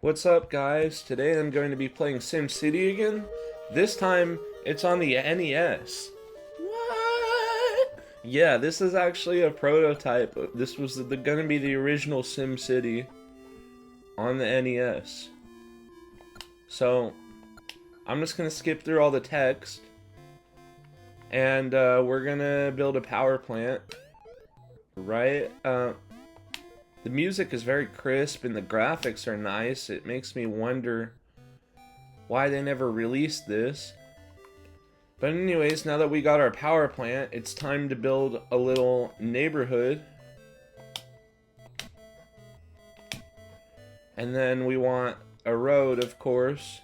What's up, guys? Today I'm going to be playing SimCity again. This time it's on the NES. What? Yeah, this is actually a prototype. This was gonna be the original SimCity on the NES. So I'm just gonna skip through all the text, and we're gonna build a power plant. Right? The music is very crisp and the graphics are nice. It makes me wonder why they never released this. But anyways, now that we got our power plant, it's time to build a little neighborhood. And then we want a road, of course.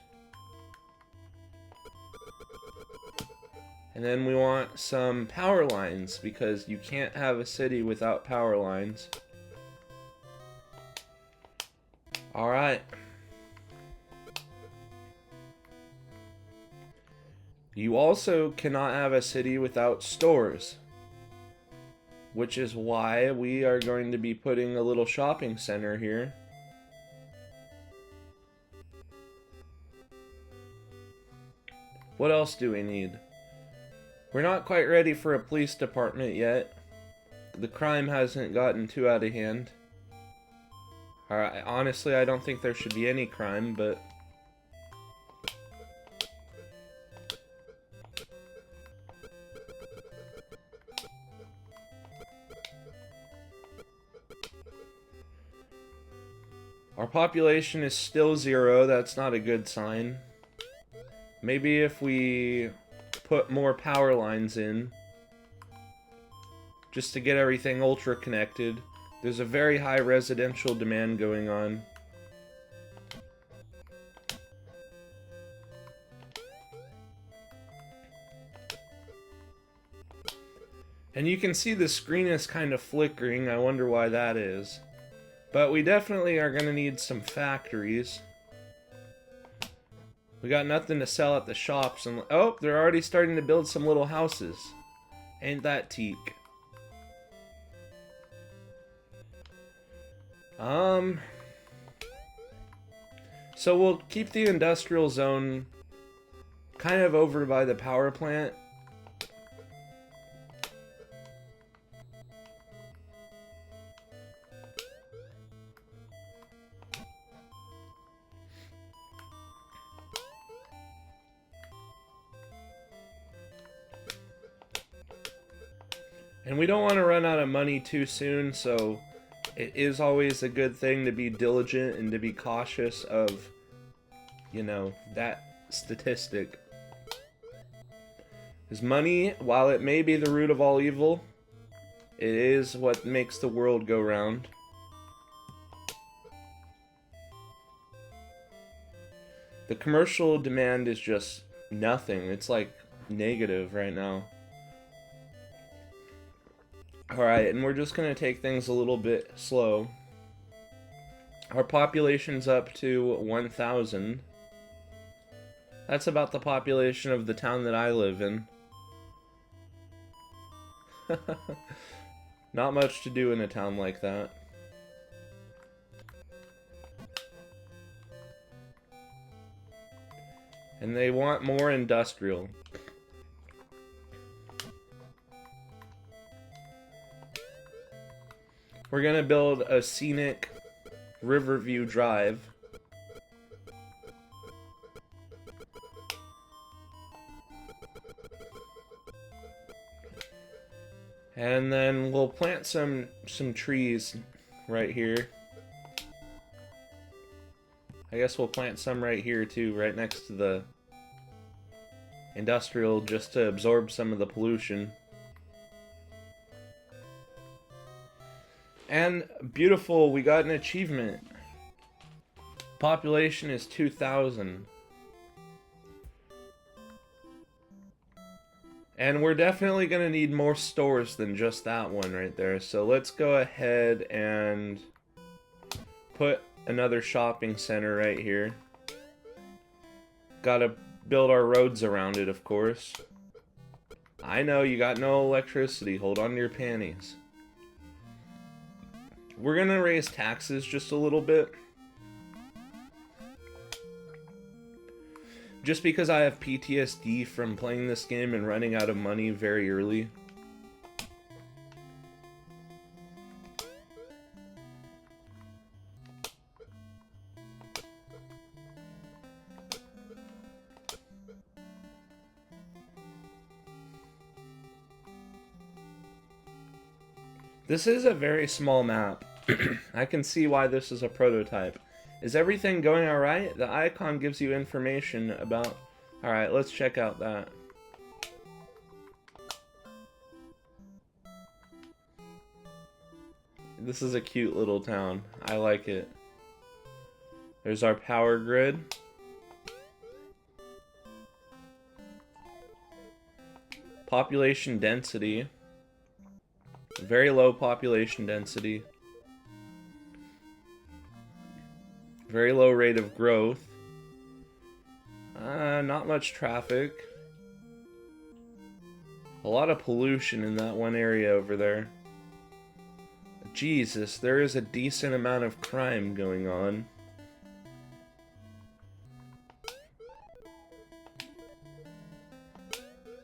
And then we want some power lines, because you can't have a city without power lines. Alright. You also cannot have a city without stores, which is why we are going to be putting a little shopping center here. What else do we need? We're not quite ready for a police department yet. The crime hasn't gotten too out of hand. Alright, honestly, I don't think there should be any crime, but... Our population is still 0, that's not a good sign. Maybe if we put more power lines in, just to get everything ultra connected. There's a very high residential demand going on. And you can see the screen is kind of flickering. I wonder why that is. But we definitely are going to need some factories. We got nothing to sell at the shops. And oh, they're already starting to build some little houses. Ain't that teak? So we'll keep the industrial zone kind of over by the power plant. And we don't want to run out of money too soon, so it is always a good thing to be diligent and to be cautious of, you know, that statistic. Because money, while it may be the root of all evil, it is what makes the world go round. The commercial demand is just nothing. It's like negative right now. Alright, and we're just going to take things a little bit slow. Our population's up to 1,000. That's about the population of the town that I live in. Not much to do in a town like that. And they want more industrial. We're gonna build a scenic Riverview Drive. And then we'll plant some trees right here. I guess we'll plant some right here too, right next to the industrial, just to absorb some of the pollution. And beautiful, we got an achievement. Population is 2,000. And we're definitely going to need more stores than just that one right there. So let's go ahead and put another shopping center right here. Gotta build our roads around it, of course. I know, you got no electricity. Hold on to your panties. We're gonna raise taxes just a little bit. Just because I have PTSD from playing this game and running out of money very early. This is a very small map. I can see why this is a prototype. Is everything going alright? The icon gives you information about... Alright, let's check out that. This is a cute little town. I like it. There's our power grid. Population density. Very low population density. Very low rate of growth. Not much traffic. A lot of pollution in that one area over there. Jesus, there is a decent amount of crime going on.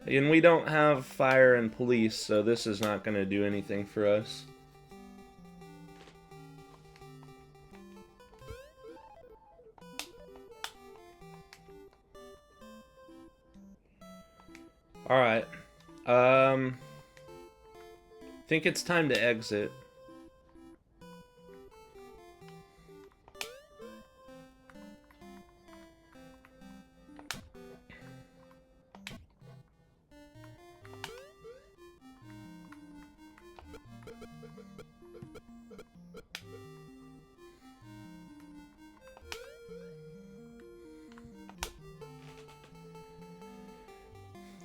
And we don't have fire and police, so this is not going to do anything for us. Alright. Think it's time to exit.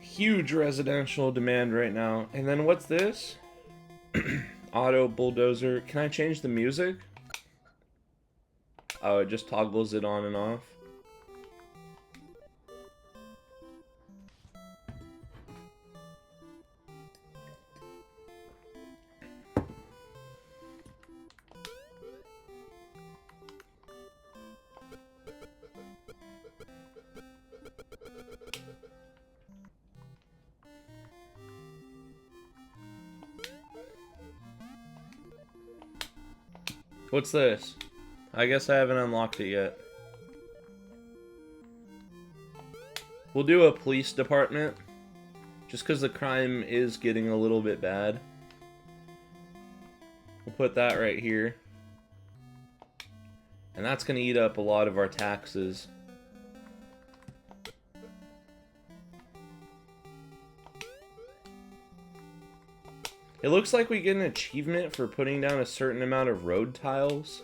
Huge residential demand right now. And then what's this? Auto bulldozer. Can I change the music? Oh, it just toggles it on and off. What's this? I guess I haven't unlocked it yet. We'll do a police department. Just because the crime is getting a little bit bad. We'll put that right here. And that's going to eat up a lot of our taxes. It looks like we get an achievement for putting down a certain amount of road tiles.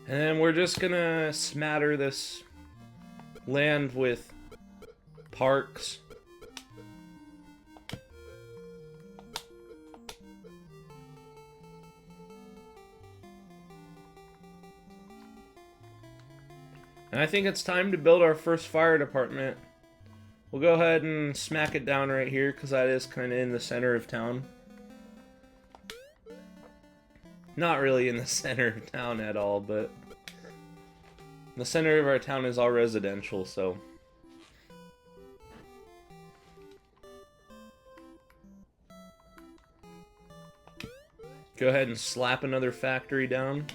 And then we're just gonna smatter this land with parks. And I think it's time to build our first fire department. We'll go ahead and smack it down right here because that is kind of in the center of town. Not really in the center of town at all, but the center of our town is all residential, so... Go ahead and slap another factory down.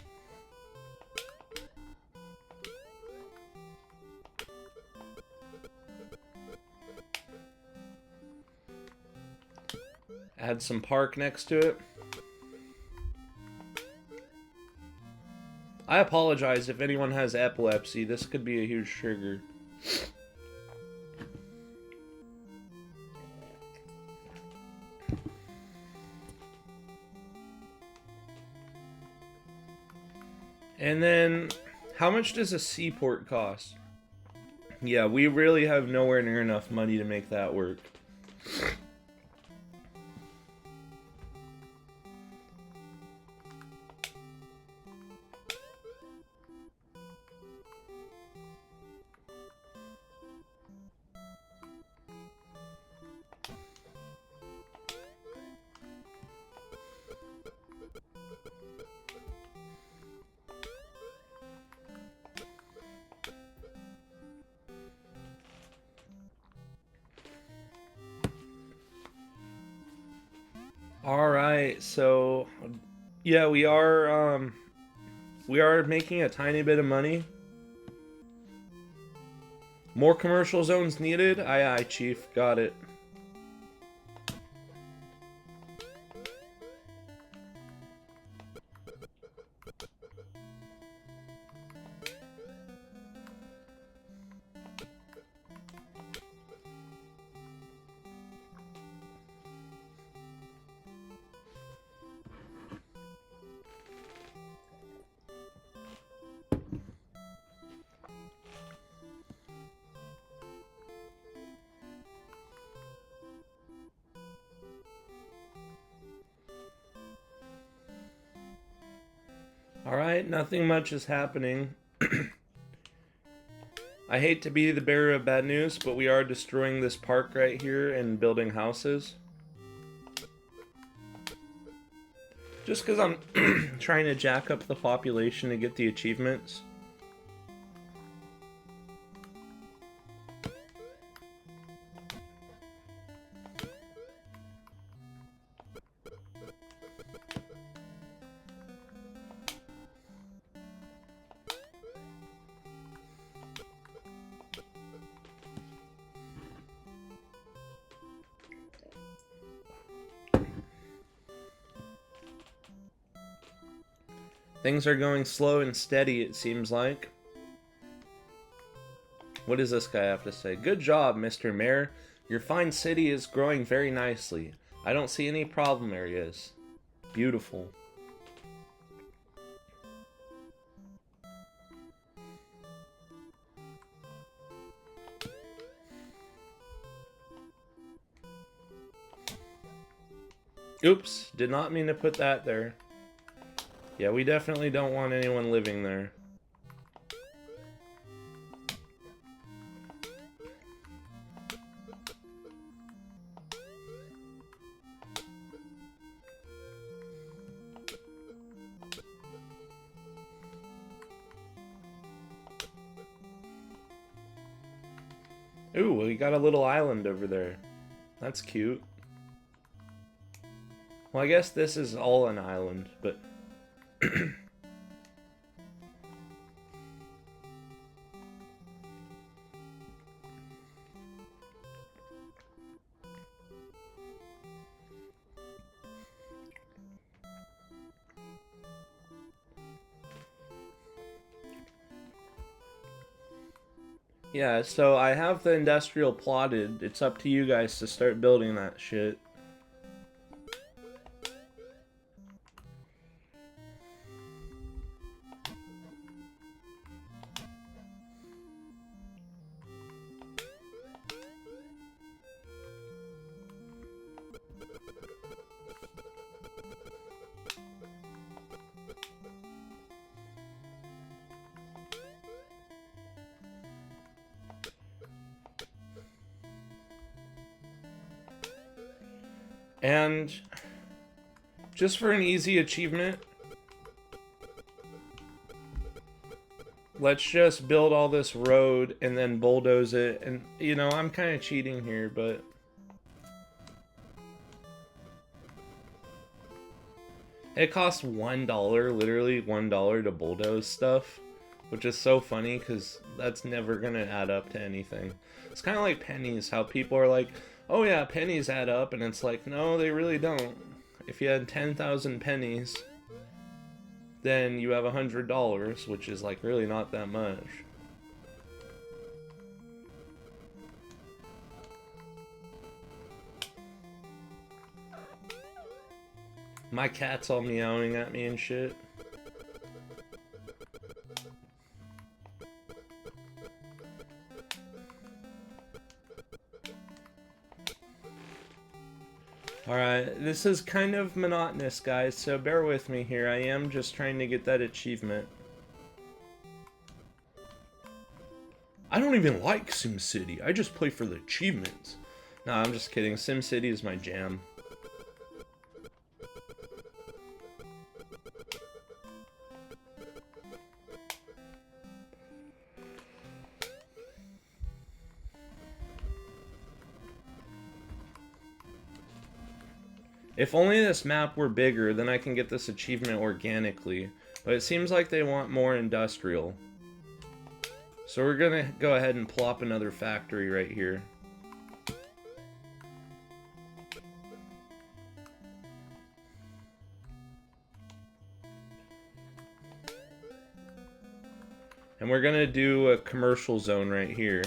Add some park next to it. I apologize if anyone has epilepsy. This could be a huge trigger. And then, how much does a seaport cost? Yeah, we really have nowhere near enough money to make that work. All right, so yeah, we are making a tiny bit of money. More commercial zones needed. Aye, aye, chief. Got it. All right, nothing much is happening. I hate to be the bearer of bad news, but we are destroying this park right here and building houses. Just because I'm trying to jack up the population to get the achievements. Things are going slow and steady, it seems like. What does this guy have to say? Good job, Mr. Mayor. Your fine city is growing very nicely. I don't see any problem areas. Beautiful. Oops, did not mean to put that there. Yeah, we definitely don't want anyone living there. Ooh, we got a little island over there. That's cute. Well, I guess this is all an island, but... yeah, so I have the industrial plotted. It's up to you guys to start building that shit. And just for an easy achievement, let's just build all this road and then bulldoze it. And, you know, I'm kind of cheating here, but... it costs $1, literally $1 to bulldoze stuff. Which is so funny, because that's never going to add up to anything. It's kind of like pennies, how people are like, oh yeah, pennies add up, and it's like, no, they really don't. If you had 10,000 pennies, then you have $100, which is like really not that much. My cat's all meowing at me and shit. Alright, this is kind of monotonous, guys, so bear with me here. I am just trying to get that achievement. I don't even like SimCity. I just play for the achievements. Nah, I'm just kidding. SimCity is my jam. If only this map were bigger, then I can get this achievement organically. But it seems like they want more industrial. So we're gonna go ahead and plop another factory right here. And we're gonna do a commercial zone right here.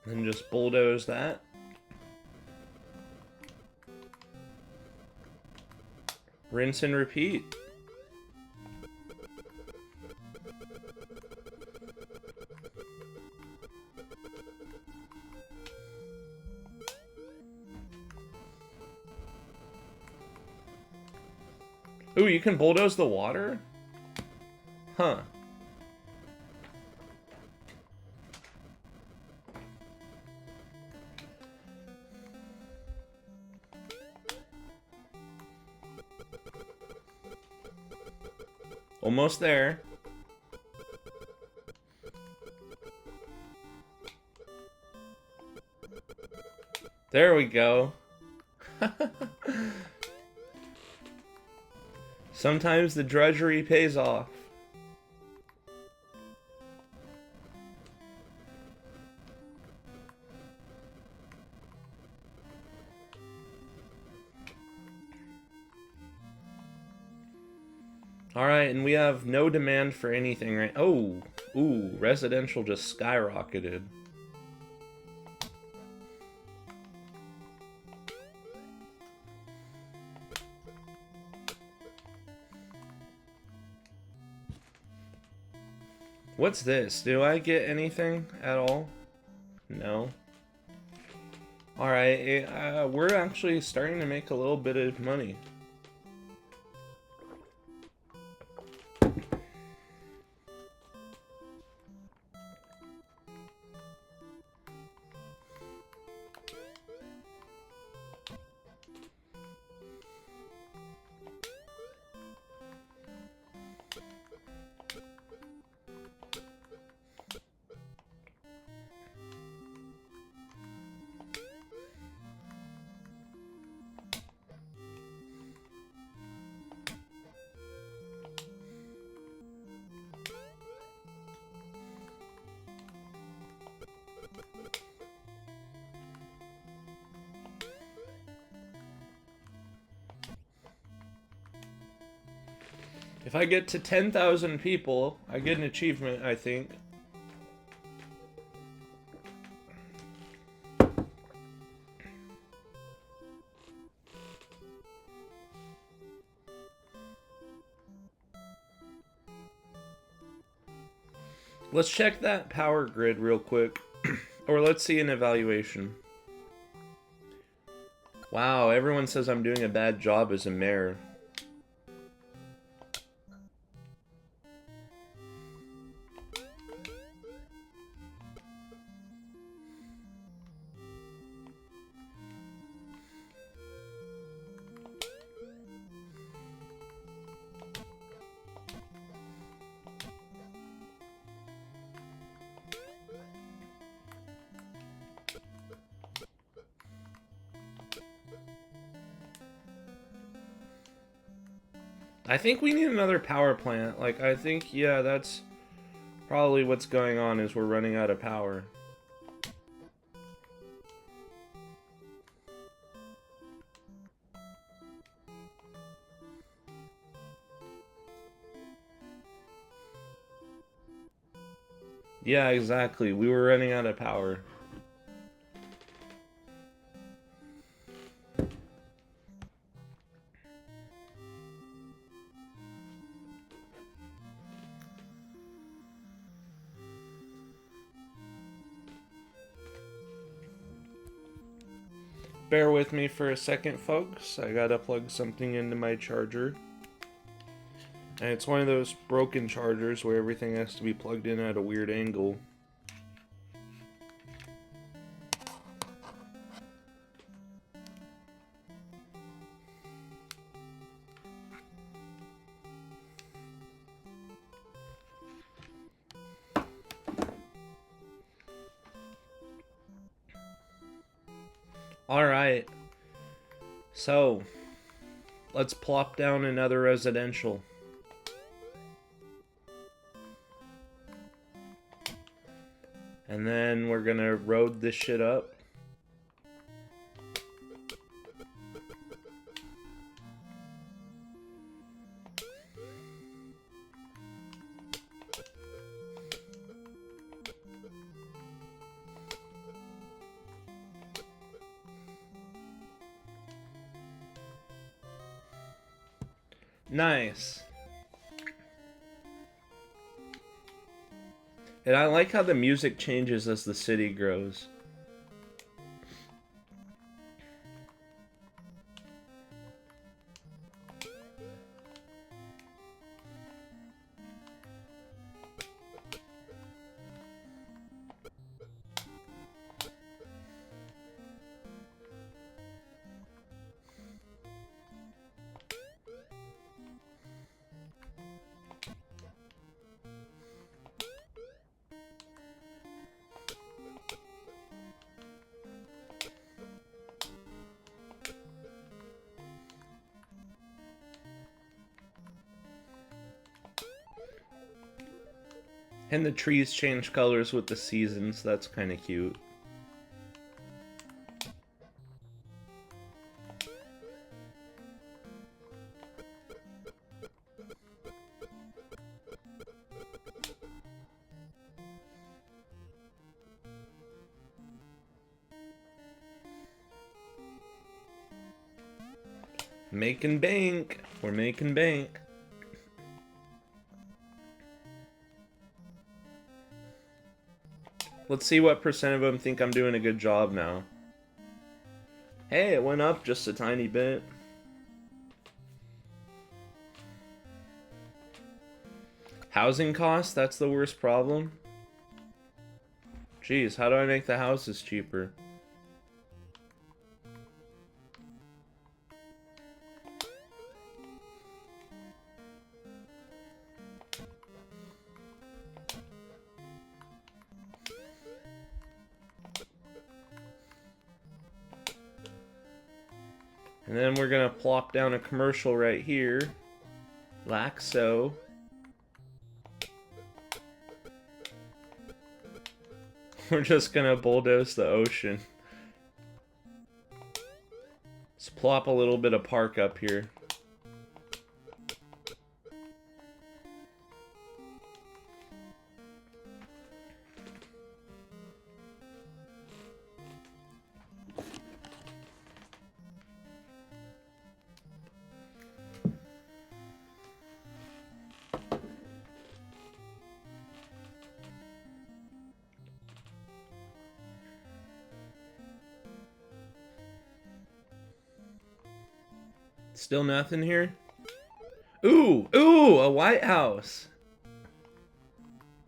And just bulldoze that. Rinse and repeat. Ooh, you can bulldoze the water? Huh. Almost there. There we go. Sometimes the drudgery pays off. Alright, and we have no demand for anything, right? Oh, ooh, residential just skyrocketed. What's this? Do I get anything at all? No. Alright, we're actually starting to make a little bit of money. If I get to 10,000 people, I get an achievement, I think. Let's check that power grid real quick. Or let's see an evaluation. Wow, everyone says I'm doing a bad job as a mayor. I think we need another power plant. Like, I think, yeah, that's probably what's going on is we're running out of power. Yeah, exactly. We were running out of power. Bear with me for a second, folks. I gotta plug something into my charger. And it's one of those broken chargers where everything has to be plugged in at a weird angle. Alright. So, let's plop down another residential. And then we're gonna road this shit up. Nice. And I like how the music changes as the city grows. And the trees change colors with the seasons. That's kind of cute. Making bank. We're making bank. Let's see what percent of them think I'm doing a good job now. Hey, it went up just a tiny bit. Housing costs? That's the worst problem. Jeez, how do I make the houses cheaper? And then we're gonna plop down a commercial right here, like so. We're just gonna bulldoze the ocean. Let's plop a little bit of park up here. Still nothing here? Ooh, ooh, a White House.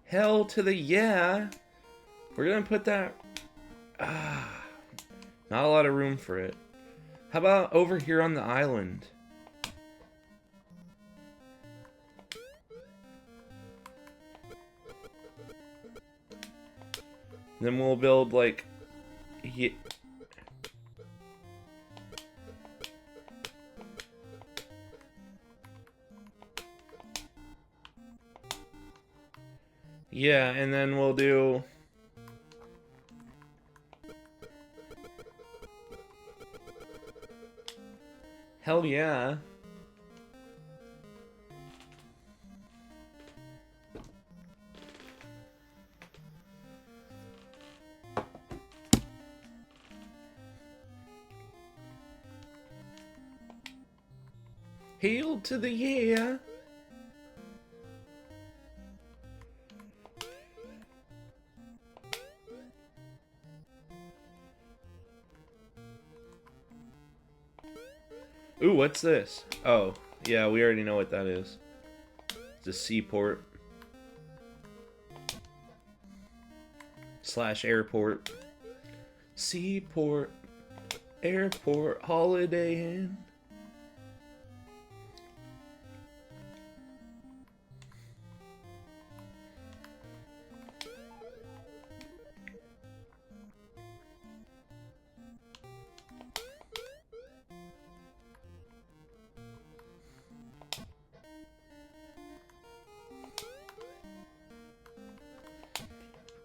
Hell to the yeah. We're gonna put that... not a lot of room for it. How about over here on the island? Then we'll build like... yeah, and then we'll do... hell yeah. Hail to the yeah. Ooh, what's this? Oh, yeah, we already know what that is. It's a seaport. / airport. Seaport. Airport. Holiday Inn.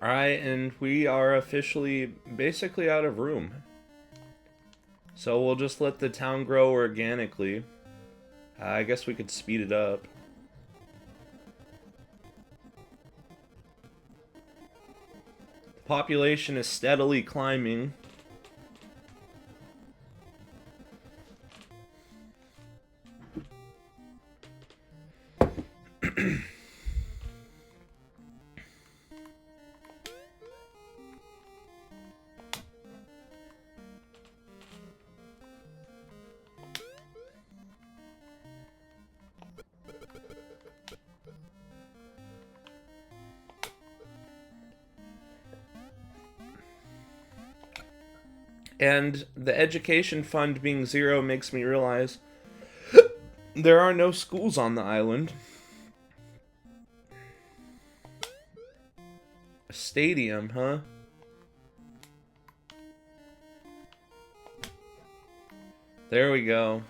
Alright, and we are officially basically out of room. So we'll just let the town grow organically. I guess we could speed it up. The population is steadily climbing. And the education fund being 0 makes me realize there are no schools on the island. A stadium, huh? There we go.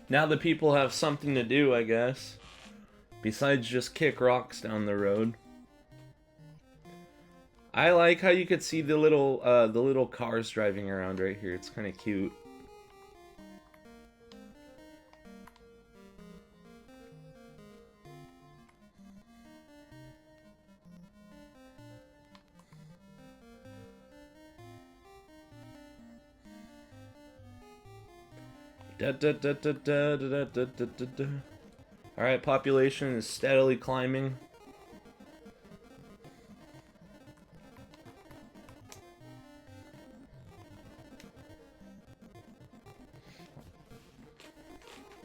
Now the people have something to do, I guess. Besides just kick rocks down the road. I like how you could see the little cars driving around right here. It's kind of cute. Alright, population is steadily climbing.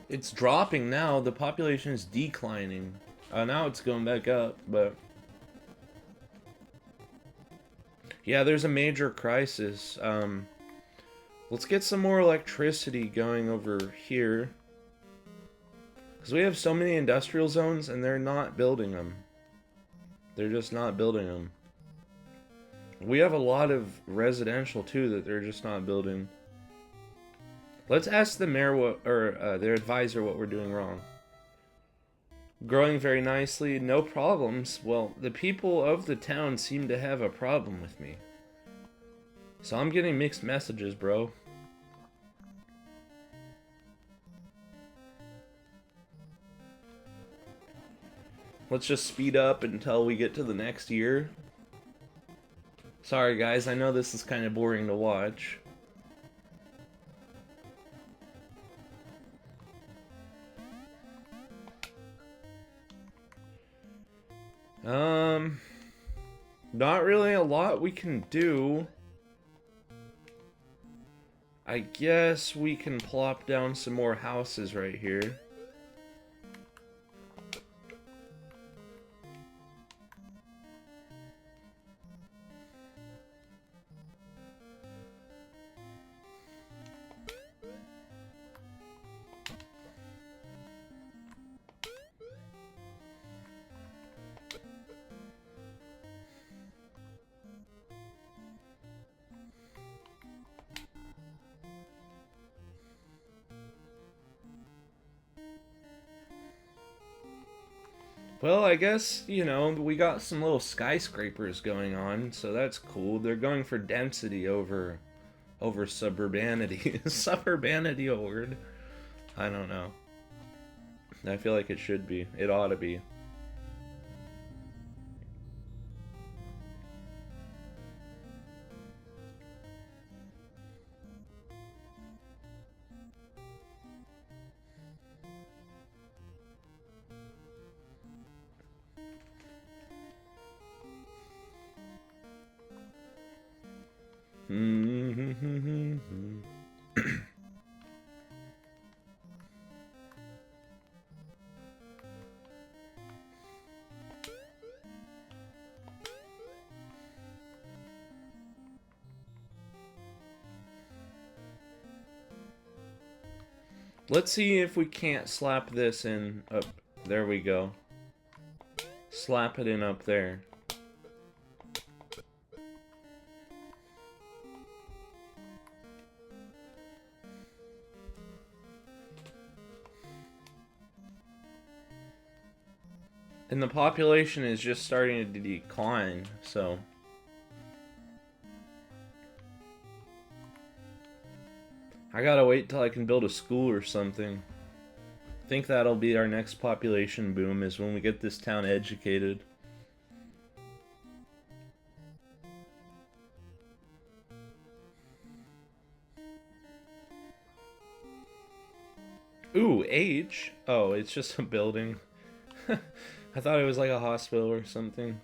It's dropping now. The population is declining. Now it's going back up, but... yeah, there's a major crisis. Let's get some more electricity going over here. Because we have so many industrial zones, and they're not building them. They're just not building them. We have a lot of residential, too, that they're just not building. Let's ask the mayor what, or their advisor what we're doing wrong. Growing very nicely, no problems. Well, the people of the town seem to have a problem with me. So I'm getting mixed messages, bro. Let's just speed up until we get to the next year. Sorry guys, I know this is kind of boring to watch. Not really a lot we can do. I guess we can plop down some more houses right here. Well, I guess, you know, we got some little skyscrapers going on, so that's cool. They're going for density over suburbanity. Is suburbanity a word? I don't know. I feel like it should be. It ought to be. Let's see if we can't slap this in. Oh, there we go. slap it in up there. And the population is just starting to decline, so... I gotta wait till I can build a school or something. I think that'll be our next population boom, is when we get this town educated. Ooh, age? Oh, it's just a building. I thought it was like a hospital or something.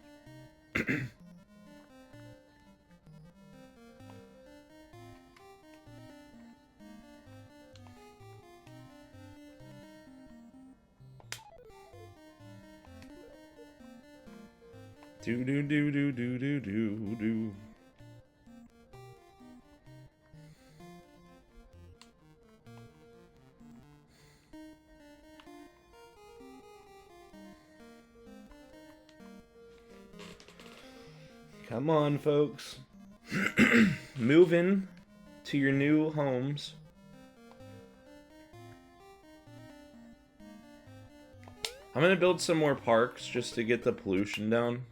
Do do do do do do do do. Come on, folks. Move in to your new homes. I'm gonna build some more parks just to get the pollution down.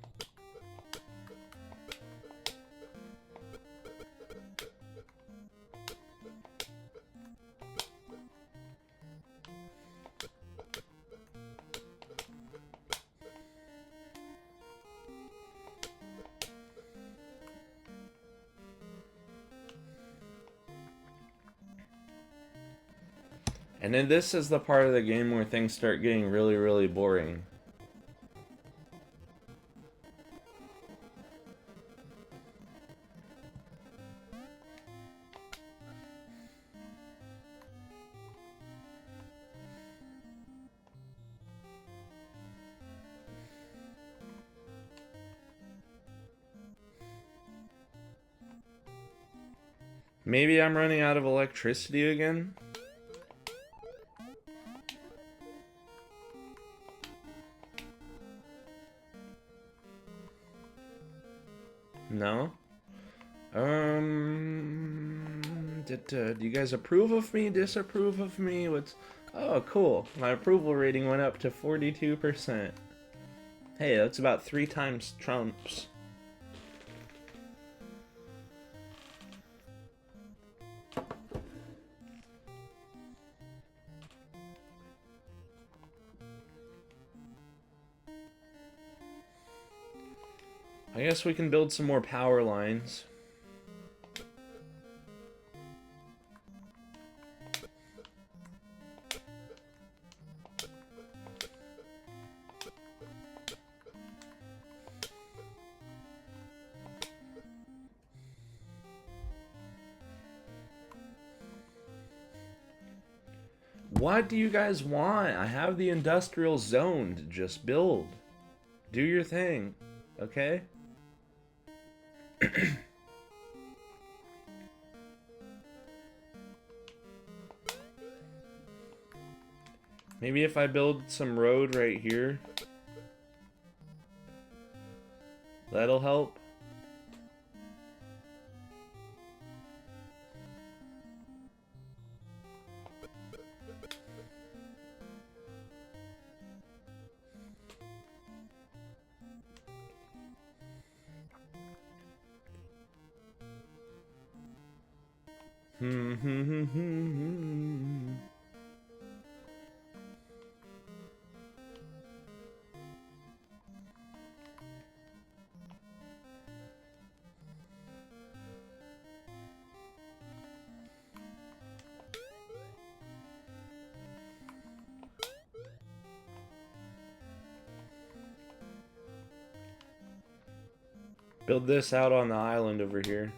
And then this is the part of the game where things start getting really, really boring. Maybe I'm running out of electricity again? No? Do you guys approve of me? Disapprove of me? What's... Oh, cool. My approval rating went up to 42%. Hey, that's about 3 times Trump's. I guess we can build some more power lines. What do you guys want? I have the industrial zone. Just build. Do your thing. Okay? Maybe if I build some road right here, that'll help. Build this out on the island over here.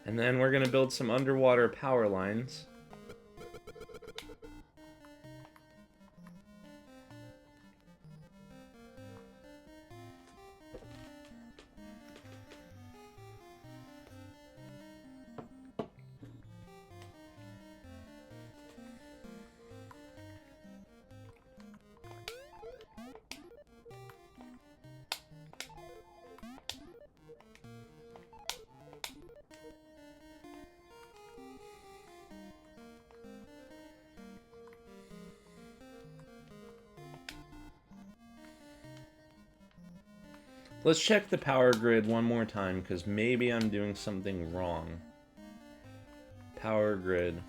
And then we're gonna build some underwater power lines. Let's check the power grid one more time, because maybe I'm doing something wrong. Power grid.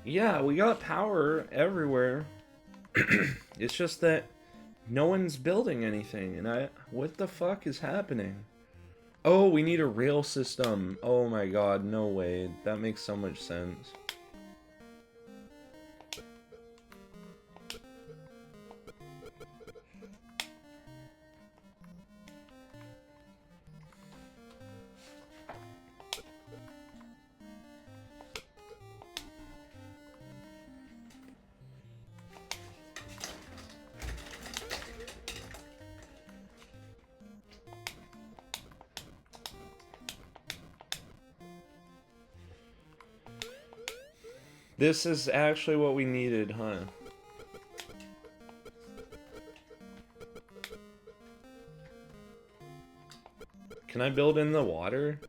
Yeah, we got power everywhere. It's just that no one's building anything, and what the fuck is happening? Oh, we need a rail system. Oh my god, no way. That makes so much sense. This is actually what we needed, huh? Can I build in the water?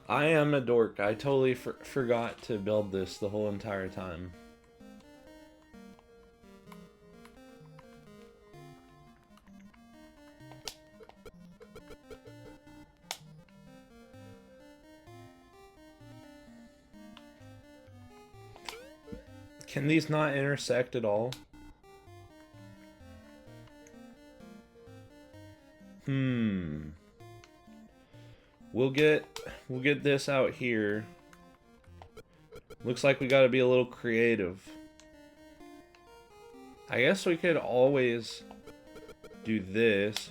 I am a dork. I totally forgot to build this the whole entire time. Can these not intersect at all? We'll get this out here. Looks like we gotta be a little creative. I guess we could always do this.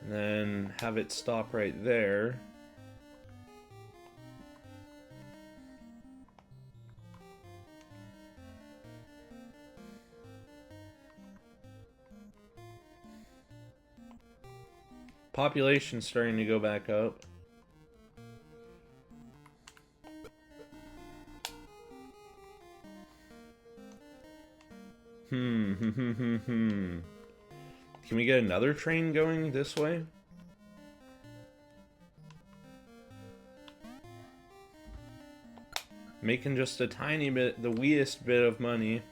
And then have it stop right there. Population's starting to go back up. Can we get another train going this way? Making just a tiny bit, the weeest bit of money.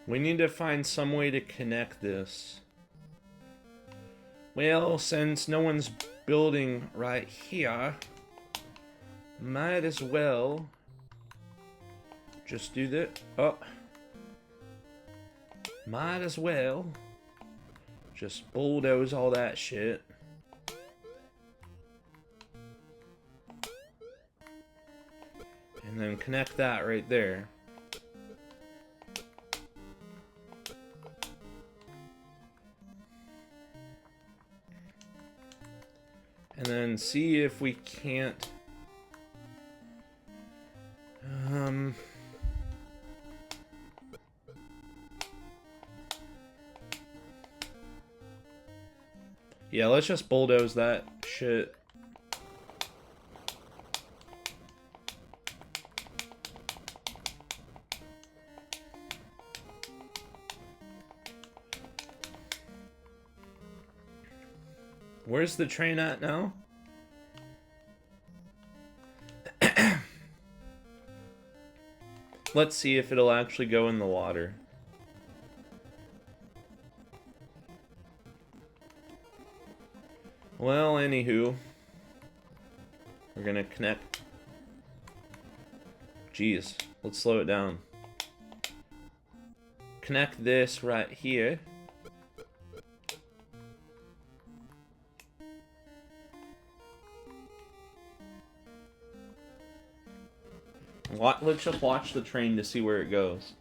We need to find some way to connect this. Well, since no one's building right here, might as well just do that. Oh. Might as well just bulldoze all that shit. And then connect that right there. And then see if we can't yeah, let's just bulldoze that shit. Where's the train at now? Let's see if it'll actually go in the water. Well, anywho, we're gonna connect. Jeez, let's slow it down. Connect this right here. Let's just watch the train to see where it goes.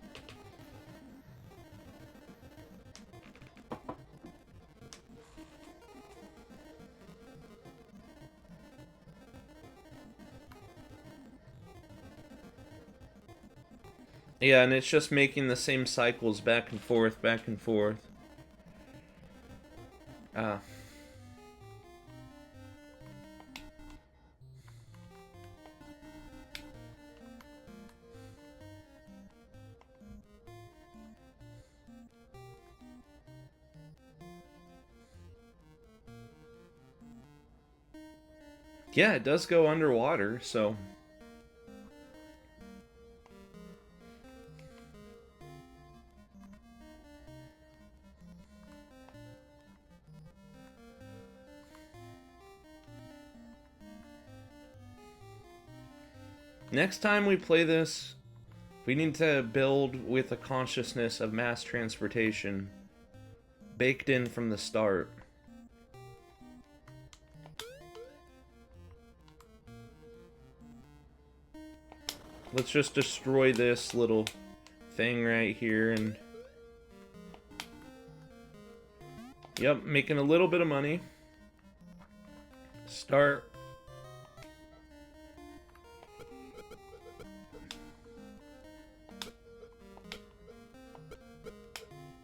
Yeah, and it's just making the same cycles back and forth, back and forth. Ah. Yeah, it does go underwater, so... Next time we play this, we need to build with a consciousness of mass transportation baked in from the start. Let's just destroy this little thing right here and... Yep, making a little bit of money. Start.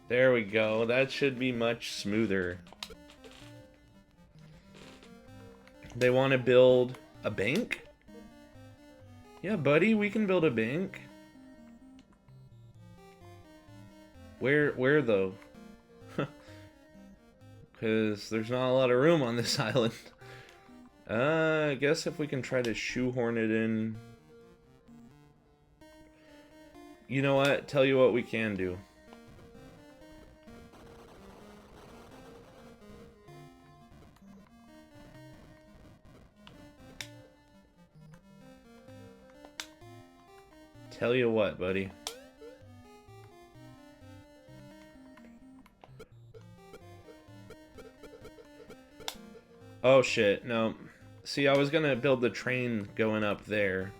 There we go. That should be much smoother. They want to build a bank? Yeah, buddy, we can build a bank. Where though? Because there's not a lot of room on this island. I guess if we can try to shoehorn it in. You know what? Tell you what we can do. Tell you what, buddy. Oh shit, no. See, I was gonna build the train going up there.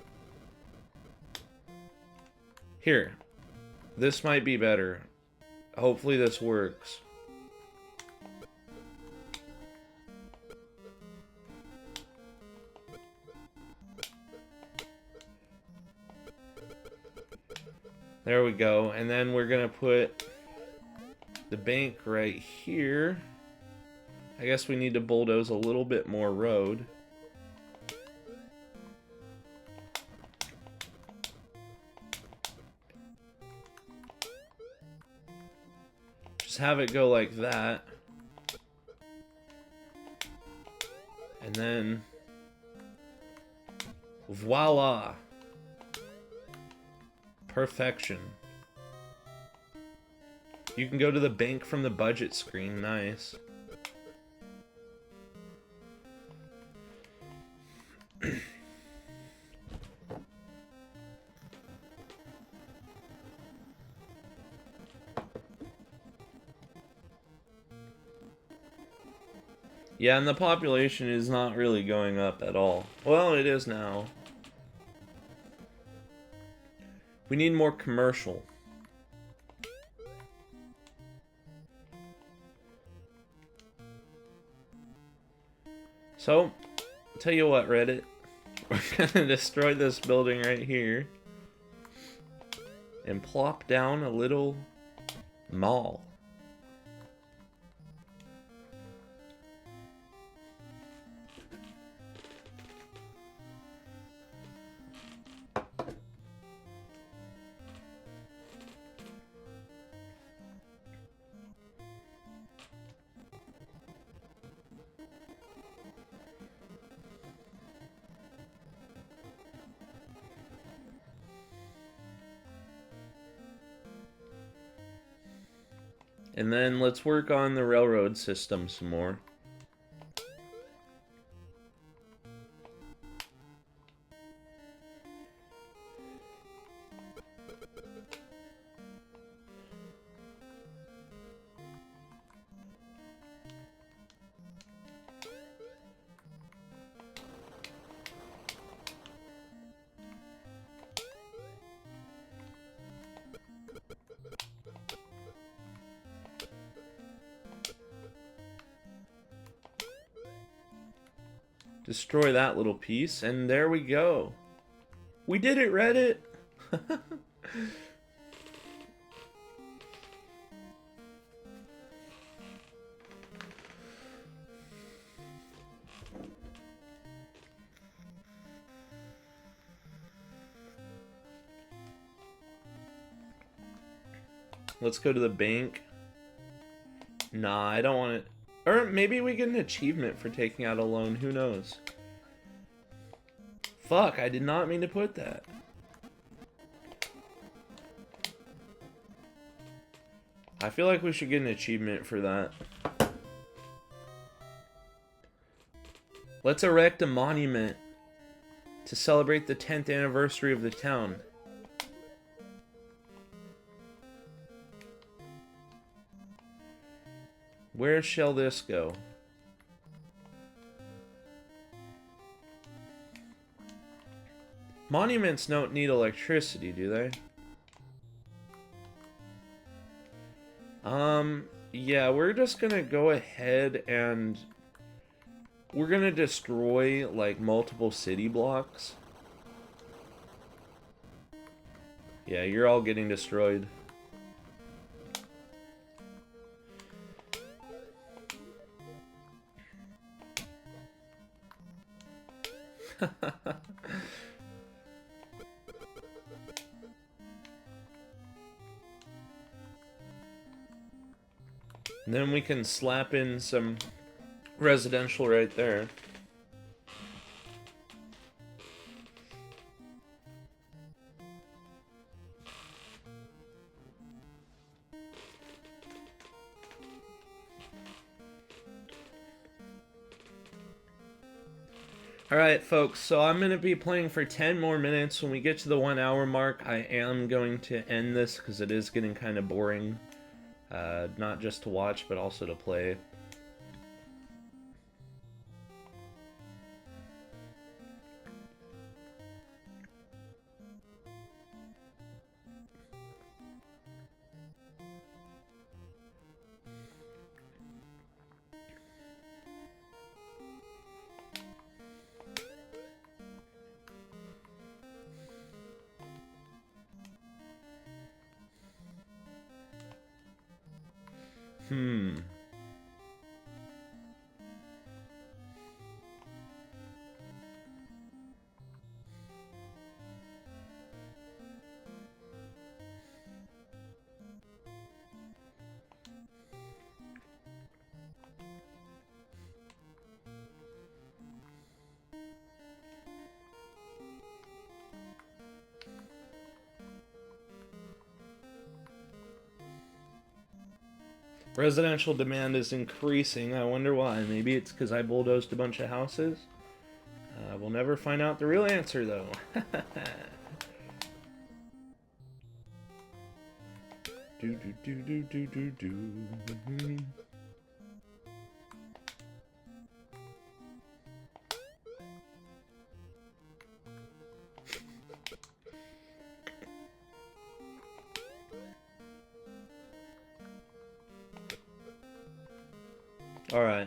Here. This might be better. Hopefully this works. There we go. And then we're gonna put the bank right here. I guess we need to bulldoze a little bit more road. Just have it go like that. And then... voila! Perfection. You can go to the bank from the budget screen. Nice. Yeah, and the population is not really going up at all. Well, it is now. We need more commercial. So, tell you what, Reddit. We're gonna destroy this building right here. And plop down a little mall. And then let's work on the railroad system some more. Destroy that little piece, and there we go. We did it, Reddit! Let's go to the bank. Nah, I don't want it. Or maybe we get an achievement for taking out a loan. Who knows? Fuck, I did not mean to put that. I feel like we should get an achievement for that. Let's erect a monument to celebrate the 10th anniversary of the town. Where shall this go? Monuments don't need electricity, do they? Yeah, we're just gonna go ahead and we're gonna destroy, like, multiple city blocks. Yeah, you're all getting destroyed. And then we can slap in some residential right there. Alright, folks, so I'm going to be playing for 10 more minutes. When we get to the 1 hour mark, I am going to end this because it is getting kind of boring. Not just to watch, but also to play. Residential demand is increasing. I wonder why. Maybe it's because I bulldozed a bunch of houses. We'll never find out the real answer, though. Do do do do do do do. All right.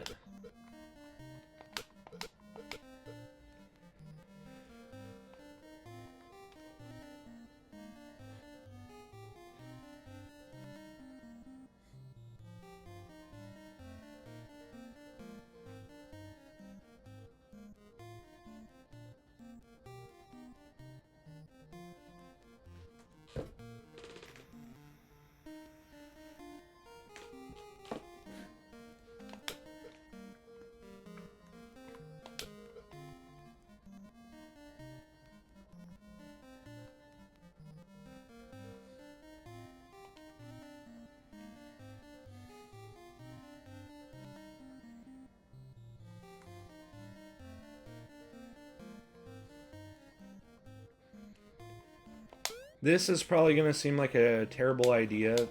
This is probably going to seem like a terrible idea,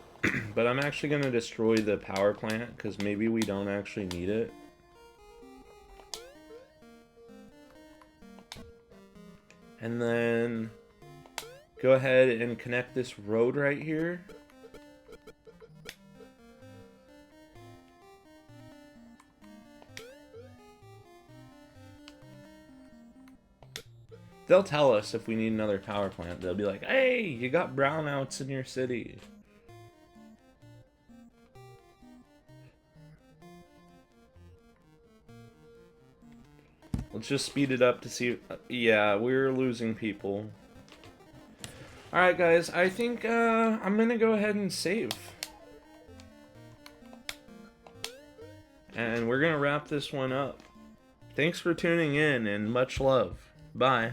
but I'm actually going to destroy the power plant because maybe we don't actually need it. And then go ahead and connect this road right here. They'll tell us if we need another power plant. They'll be like, hey, you got brownouts in your city. Let's just speed it up to see. Yeah, we're losing people. Alright, guys, I think I'm gonna go ahead and save. And we're gonna wrap this one up. Thanks for tuning in, and much love. Bye.